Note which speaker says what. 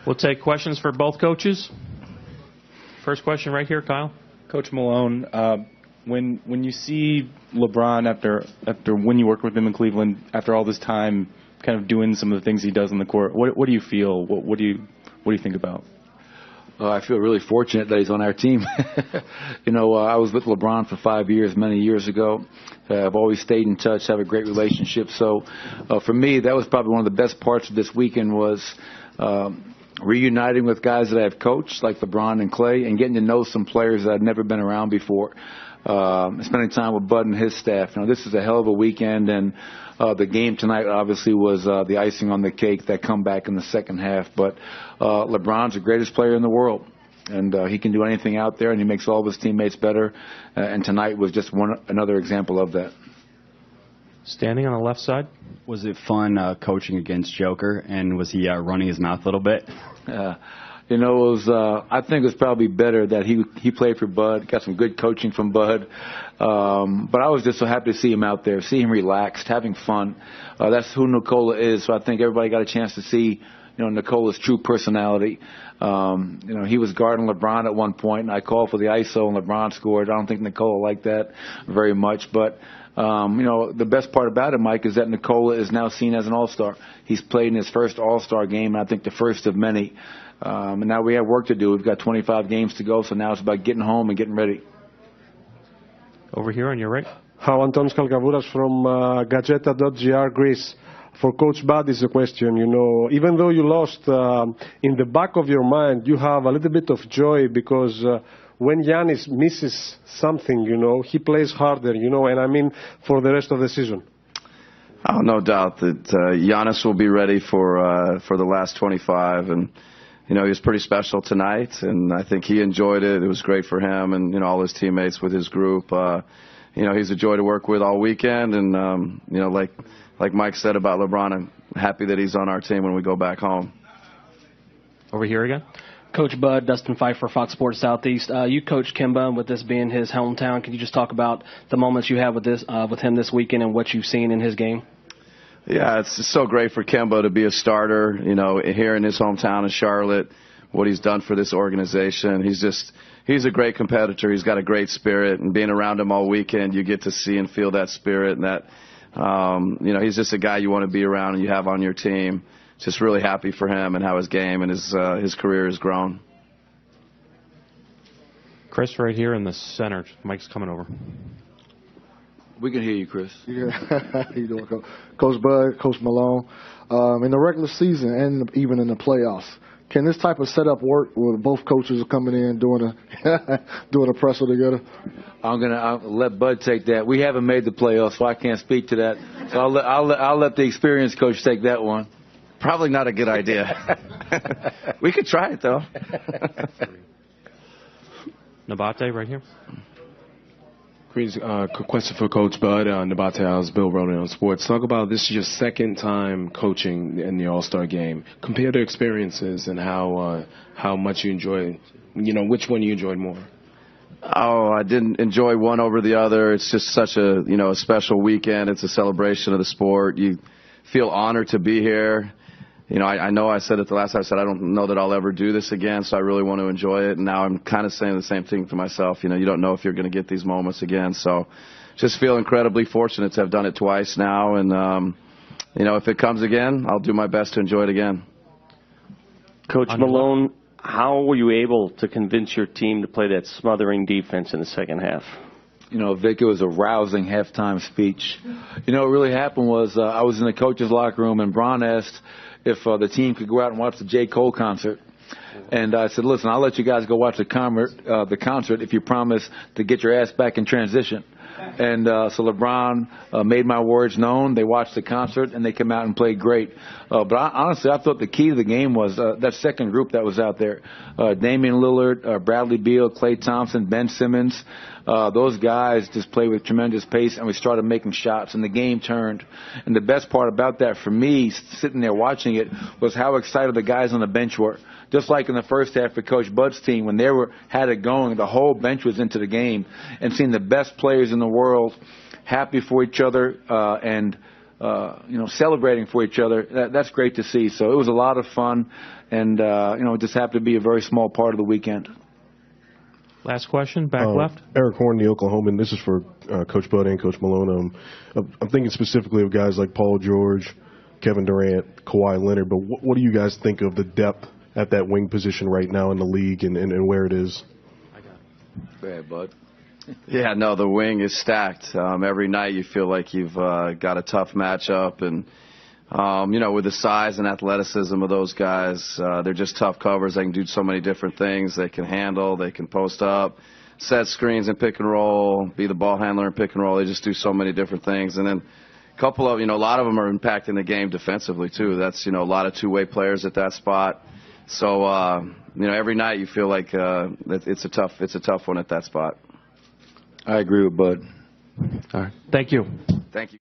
Speaker 1: We'll take questions for both coaches. First question right here, Kyle.
Speaker 2: Coach Malone, when you see LeBron after when you work with him in Cleveland, after all this time, kind of doing some of the things he does on the court, what do you feel? What do you think about?
Speaker 3: I feel really fortunate that he's on our team. I was with LeBron for 5 years, many years ago. I've always stayed in touch, have a great relationship. So for me, that was probably one of the best parts of this weekend was reuniting with guys that I've coached, like LeBron and Clay, and getting to know some players that I'd never been around before. Spending time with Bud and his staff. This is a hell of a weekend, and the game tonight obviously was the icing on the cake, that comeback in the second half. But LeBron's the greatest player in the world, and he can do anything out there, and he makes all of his teammates better. And tonight was just another example of that.
Speaker 1: Standing on the left side.
Speaker 4: Was it fun coaching against Joker, and was he running his mouth a little bit?
Speaker 3: It was. I think it was probably better that he played for Bud, got some good coaching from Bud. But I was just so happy to see him out there, see him relaxed, having fun. That's who Nikola is. So I think everybody got a chance to see, Nikola's true personality. He was guarding LeBron at one point, and I called for the ISO, and LeBron scored. I don't think Nikola liked that very much, but. The best part about it, Mike, is that Nikola is now seen as an all-star. He's played in his first all-star game, and I think the first of many. And now we have work to do. We've got 25 games to go, so now it's about getting home and getting ready.
Speaker 1: Over here on your right.
Speaker 5: How Antonis Kalkavouras from Gazeta.gr, Greece. For Coach Bud is a question, even though you lost, in the back of your mind, you have a little bit of joy because when Giannis misses something, he plays harder, and I mean for the rest of the season.
Speaker 6: Oh, no doubt that Giannis will be ready for the last 25, and he was pretty special tonight, and I think he enjoyed it. It was great for him and all his teammates with his group. He's a joy to work with all weekend, and like Mike said about LeBron, I'm happy that he's on our team when we go back home.
Speaker 1: Over here again.
Speaker 7: Coach Bud, Dustin Pfeiffer, Fox Sports Southeast. You coached Kemba, with this being his hometown. Can you just talk about the moments you had with him this weekend and what you've seen in his game?
Speaker 6: Yeah, it's so great for Kemba to be a starter, here in his hometown in Charlotte, what he's done for this organization. He's a great competitor. He's got a great spirit, and being around him all weekend, you get to see and feel that spirit, and that, he's just a guy you want to be around and you have on your team. Just really happy for him and how his game and his career has grown.
Speaker 1: Chris, right here in the center. Mike's coming over.
Speaker 3: We can hear you, Chris.
Speaker 8: Yeah. How you doing, Coach Bud, Coach Malone? In the regular season and even in the playoffs, can this type of setup work with both coaches coming in doing a presser together?
Speaker 3: I'll let Bud take that. We haven't made the playoffs, so I can't speak to that. So I'll let the experienced coach take that one.
Speaker 6: Probably not a good idea. We could try it, though.
Speaker 1: Nabate, right here.
Speaker 9: Greetings. Question for Coach Bud. Nabate House, Bill Ronan on Sports. Talk about this is your second time coaching in the All-Star game. Compare the experiences and how much you enjoyed, which one you enjoyed more.
Speaker 6: Oh, I didn't enjoy one over the other. It's just such a special weekend. It's a celebration of the sport. You feel honored to be here. I know I said it the last time. I said I don't know that I'll ever do this again, so I really want to enjoy it. And now I'm kind of saying the same thing to myself. You don't know if you're going to get these moments again. So just feel incredibly fortunate to have done it twice now. And, if it comes again, I'll do my best to enjoy it again.
Speaker 10: Coach Malone, how were you able to convince your team to play that smothering defense in the second half?
Speaker 3: Vic, it was a rousing halftime speech. What really happened was I was in the coach's locker room, and Bron asked if the team could go out and watch the J. Cole concert. And I said, listen, I'll let you guys go watch the concert if you promise to get your ass back in transition. And so LeBron made my words known. They watched the concert, and they came out and played great. But honestly, I thought the key to the game was that second group that was out there. Damian Lillard, Bradley Beal, Klay Thompson, Ben Simmons. Those guys just played with tremendous pace, and we started making shots, and the game turned. And the best part about that for me, sitting there watching it, was how excited the guys on the bench were. Just like in the first half for Coach Bud's team, when they had it going, the whole bench was into the game, and seeing the best players in the world happy for each other and celebrating for each other. That's great to see. So it was a lot of fun, and it just happened to be a very small part of the weekend.
Speaker 1: Last question, back left.
Speaker 11: Eric Horn, the Oklahoman. This is for Coach Bud and Coach Malone. I'm thinking specifically of guys like Paul George, Kevin Durant, Kawhi Leonard. But what do you guys think of the depth at that wing position right now in the league and where it is?
Speaker 3: Go ahead, Bud.
Speaker 6: Yeah, no, the wing is stacked. Every night you feel like you've got a tough matchup, and with the size and athleticism of those guys, they're just tough covers. They can do so many different things. They can handle, they can post up, set screens and pick and roll, be the ball handler and pick and roll. They just do so many different things. And then a couple of, a lot of them are impacting the game defensively too. That's, a lot of two-way players at that spot. So, every night you feel like it's a tough one at that spot.
Speaker 3: I agree with Bud.
Speaker 1: All right. Thank you.
Speaker 6: Thank you.